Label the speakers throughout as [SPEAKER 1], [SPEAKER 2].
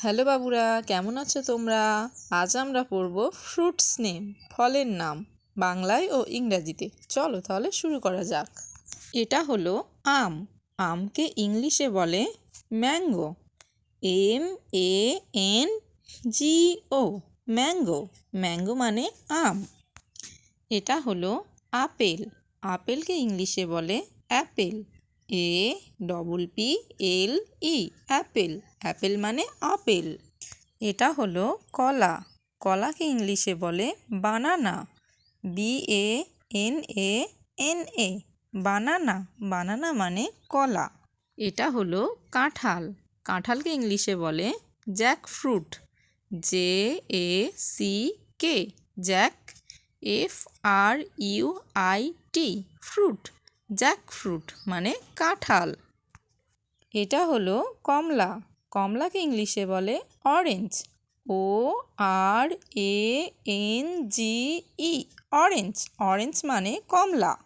[SPEAKER 1] Hello বাবুরা, কেমন আছো তোমরা? আজ আমরা পড়ব ফ্রুটস নেম, ফলের নাম, বাংলায় ও ইংরাজিতে। চলো তাহলে শুরু করা যাক। এটা হলো আম। আমকে ইংলিশে বলে ম্যাঙ্গো, MANGO, ম্যাঙ্গো। ম্যাঙ্গো মানে আম। এটা হলো আপেল। আপেলকে ইংলিশে বলে অ্যাপেল, APPLE, অ্যাপেল। অ্যাপেল মানে আপেল। এটা হলো কলা। কলাকে ইংলিশে বলে বানানা, BANANA, বানানা। বানানা মানে কলা। এটা হলো কাঁঠাল। কাঁঠালকে ইংলিশে বলে jackfruit, JACK, Jack, FRUIT, fruit, jackfruit মানে কাঁঠাল। এটা হলো কমলা। কমলাকে ইংলিশে বলে অরেঞ্জ, ORANGE, অরেঞ্জ। অরেঞ্জ মানে কমলা।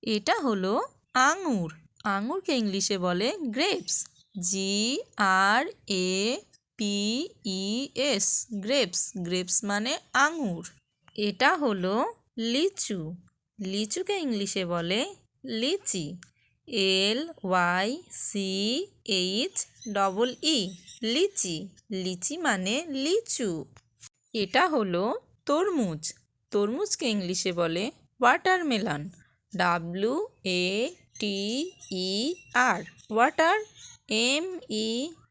[SPEAKER 1] এটা হলো আঙুর। আঙুরকে ইংলিশে বলে গ্রেপস, GRAPES, গ্রেপস। গ্রেপস মানে আঙুর। এটা হলো লিচু। লিচুকে ইংলিশে বলে লিচি, LYCHEE, লিচি। লিচি মানে লিচু। এটা হলো তরমুজ। তরমুজকে ইংলিশে বলে watermelon, WATER, water,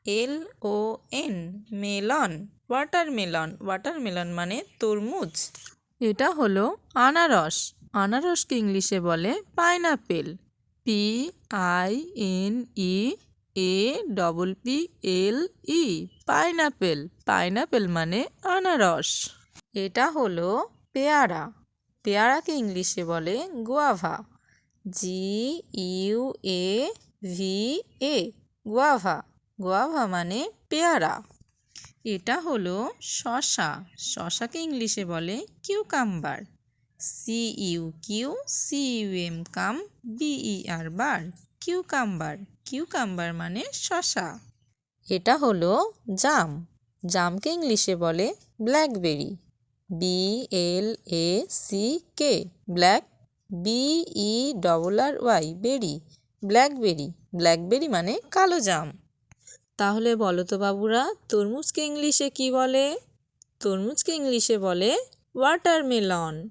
[SPEAKER 1] MELON, melon, watermelon. Watermelon মানে তরমুজ। এটা হলো আনারস। আনারসকে ইংলিশে বলে পাইনাপেল, PINEAPPLE, পাইনাপেল। পাইনাপেল মানে আনারস। এটা হলো পেয়ারা। পেয়ারাকে ইংলিশে বলে গুয়াভা, GUAVA, গুয়াভা। গুয়াভা মানে পেয়ারা। এটা হলো শসা। শসাকে ইংলিশে বলে কিউকাম্বার, CUQCUMBER, বার, কিউকাম্বার। কিউকাম্বার মানে শসা। এটা হলো জাম। জামকে ইংলিশে বলে ব্ল্যাকবেরি, BLACK, ব্ল্যাক, BERRY, বেরি, ব্ল্যাকবেরি। ব্ল্যাকবেরি মানে কালো জাম। তাহলে বলো তো বাবুরা, তরমুজকে ইংলিশে কি বলে? তরমুজকে ইংলিশে বলে ওয়াটারমেলন।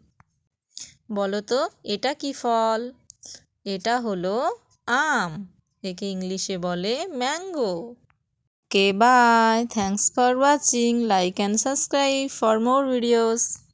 [SPEAKER 1] বলো তো এটা কি ফল? এটা হলো আম। একে ইংলিশে বলে mango. Okay, bye. Thanks for watching. Like and subscribe for more videos.